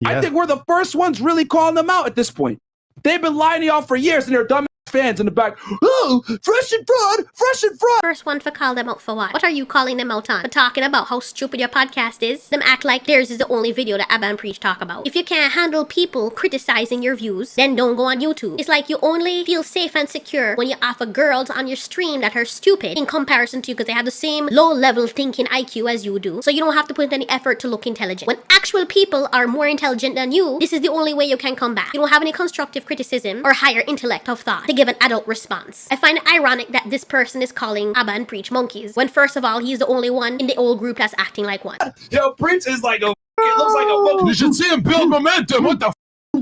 Yeah. I think we're the first ones really calling them out at this point. They've been lying to y'all for years, and they're dumb fans in the back. Oh, fresh and fraud, fresh and fraud. First one for call them out for what? What are you calling them out on? For talking about how stupid your podcast is? Them act like theirs is the only video that Abba and Preach talk about. If you can't handle people criticizing your views, then don't go on YouTube. It's like you only feel safe and secure when you offer girls on your stream that are stupid in comparison to you because they have the same low-level thinking IQ as you do. So you don't have to put any effort to look intelligent. When actual people are more intelligent than you, this is the only way you can come back. You don't have any constructive criticism or higher intellect of thought to give an adult response. I find it ironic that this person is calling Abba and Preach monkeys, when first of all, he's the only one in the old group that's acting like one. Yo, Preach is like a, it looks like a monkey. You should see him build momentum. What the Yo,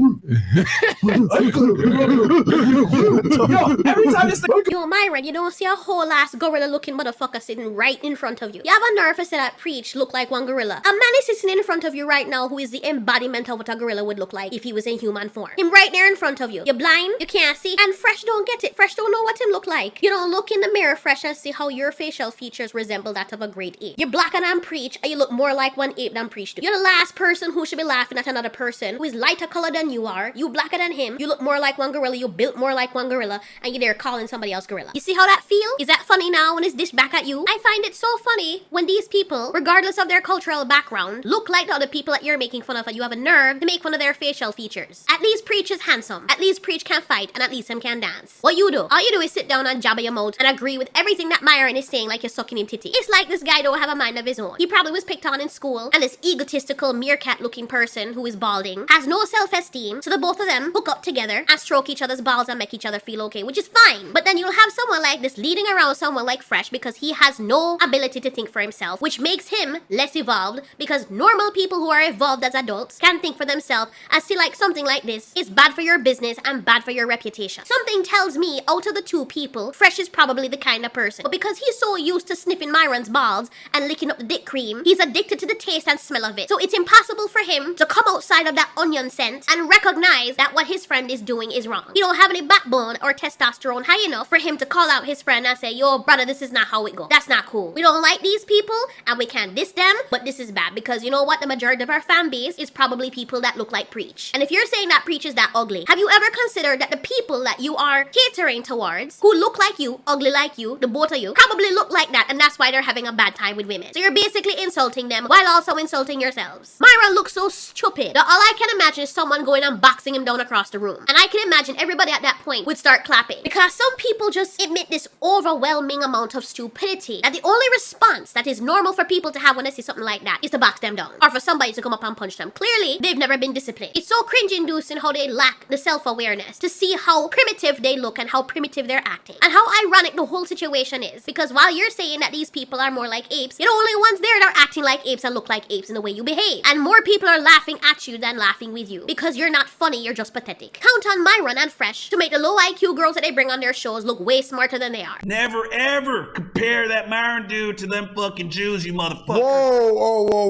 every time this thing... Yo, Myron, you don't see a whole ass gorilla looking motherfucker sitting right in front of you. You have a nerve to say that Preach look like one gorilla. A man is sitting in front of you right now who is the embodiment of what a gorilla would look like if he was in human form. Him right there in front of you. You're blind, you can't see, and Fresh don't get it. Fresh don't know what him look like. You don't look in the mirror, Fresh, and see how your facial features resemble that of a great ape. You're blacker than Preach, and you look more like one ape than Preach do. You're the last person who should be laughing at another person who is lighter colored than you are. You blacker than him. You look more like one gorilla. You built more like one gorilla, and you're there calling somebody else gorilla. You see how that feel? Is that funny now when it's dished back at you? I find it so funny when these people, regardless of their cultural background, look like the other people that you're making fun of, and you have a nerve to make fun of their facial features. At least Preach is handsome. At least Preach can fight, and at least him can dance. What you do? All you do is sit down and jabber your mouth and agree with everything that Myron is saying like you're sucking him titty. It's like this guy don't have a mind of his own. He probably was picked on in school, and this egotistical meerkat-looking person who is balding has no self-esteem, so the both of them hook up together and stroke each other's balls and make each other feel okay, which is fine. But then you'll have someone like this leading around someone like Fresh because he has no ability to think for himself, which makes him less evolved, because normal people who are evolved as adults can think for themselves and see like something like this is bad for your business and bad for your reputation. Something tells me out of the two people, Fresh is probably the kind of person. But because he's so used to sniffing Myron's balls and licking up the dick cream, he's addicted to the taste and smell of it. So it's impossible for him to come outside of that onion scent and recognize that what his friend is doing is wrong. He don't have any backbone or testosterone high enough for him to call out his friend and say, yo, brother, this is not how it goes. That's not cool. We don't like these people and we can't diss them, but this is bad because you know what? The majority of our fan base is probably people that look like Preach. And if you're saying that Preach is that ugly, have you ever considered that the people that you are catering towards who look like you, ugly like you, the both of you, probably look like that, and that's why they're having a bad time with women. So you're basically insulting them while also insulting yourselves. Myron looks so stupid that all I can imagine is someone going and boxing him down across the room. And I can imagine everybody at that point would start clapping. Because some people just emit this overwhelming amount of stupidity that the only response that is normal for people to have when they see something like that is to box them down. Or for somebody to come up and punch them. Clearly, they've never been disciplined. It's so cringe-inducing how they lack the self-awareness to see how primitive they look and how primitive they're acting. And how ironic the whole situation is. Because while you're saying that these people are more like apes, you're the only ones there that are acting like apes and look like apes in the way you behave. And more people are laughing at you than laughing with you. Because you're not funny, you're just pathetic. Count on Myron and Fresh to make the low IQ girls that they bring on their shows look way smarter than they are. Never ever compare that Myron dude to them fucking Jews, you motherfucker.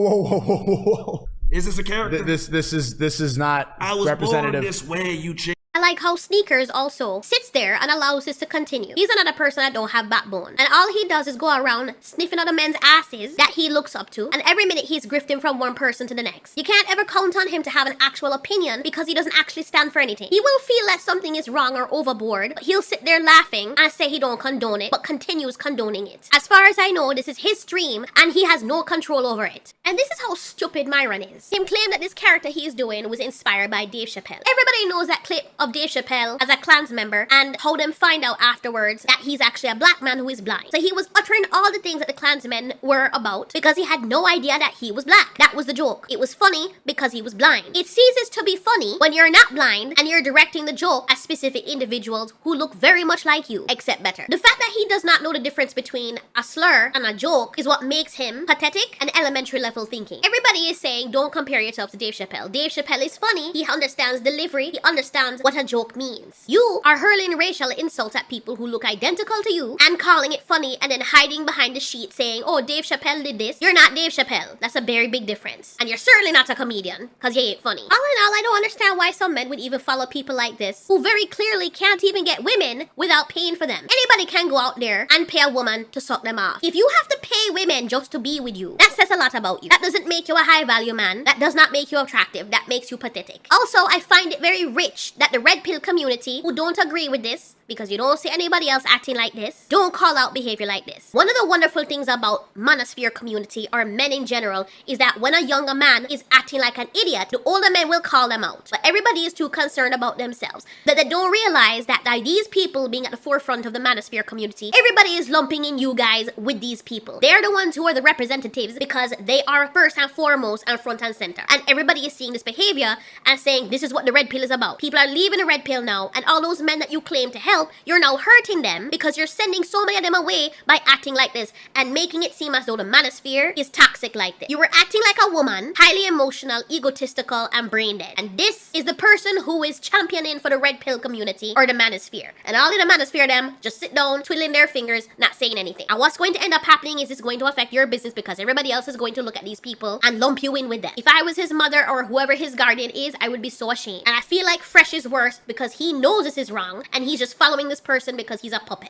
Whoa. Is this a character? This is not I was representative. born this way, you chick. I like how Sneakers also sits there and allows this to continue. He's another person that don't have backbone. And all he does is go around sniffing other men's asses that he looks up to. And every minute he's grifting from one person to the next. You can't ever count on him to have an actual opinion because he doesn't actually stand for anything. He will feel that something is wrong or overboard, but he'll sit there laughing and say he don't condone it, but continues condoning it. As far as I know, this is his stream and he has no control over it. And this is how stupid Myron is. Him claim that this character he's doing was inspired by Dave Chappelle. Everybody knows that clip of Dave Chappelle as a Klans member and how them find out afterwards that he's actually a black man who is blind. So he was uttering all the things that the Klansmen were about because he had no idea that he was black. That was the joke. It was funny because he was blind. It ceases to be funny when you're not blind and you're directing the joke at specific individuals who look very much like you, except better. The fact that he does not know the difference between a slur and a joke is what makes him pathetic and elementary level thinking. Everybody is saying don't compare yourself to Dave Chappelle. Dave Chappelle is funny. He understands delivery. He understands what a joke means. You are hurling racial insults at people who look identical to you and calling it funny and then hiding behind the sheet saying, oh, Dave Chappelle did this. You're not Dave Chappelle. That's a very big difference. And you're certainly not a comedian, because you ain't funny. All in all, I don't understand why some men would even follow people like this who very clearly can't even get women without paying for them. Anybody can go out there and pay a woman to suck them off. If you have to pay women just to be with you, that says a lot about you. That doesn't make you a high value man. That does not make you attractive. That makes you pathetic. Also, I find it very rich that the red pill community who don't agree with this, because you don't see anybody else acting like this, don't call out behavior like this. One of the wonderful things about Manosphere community, or men in general, is that when a younger man is acting like an idiot, the older men will call them out. But everybody is too concerned about themselves, that they don't realize that by these people being at the forefront of the Manosphere community, everybody is lumping in you guys with these people. They're the ones who are the representatives because they are first and foremost and front and center. And everybody is seeing this behavior and saying this is what the red pill is about. People are leaving the red pill now, and all those men that you claim to help, you're now hurting them because you're sending so many of them away by acting like this and making it seem as though the Manosphere is toxic like this. You were acting like a woman, highly emotional, egotistical, and brain dead. And this is the person who is championing for the red pill community or the Manosphere. And all in the Manosphere them just sit down, twiddling their fingers, not saying anything. And what's going to end up happening is it's going to affect your business because everybody else is going to look at these people and lump you in with them. If I was his mother or whoever his guardian is, I would be so ashamed. And I feel like Fresh is worse because he knows this is wrong and he's just following this person because he's a puppet.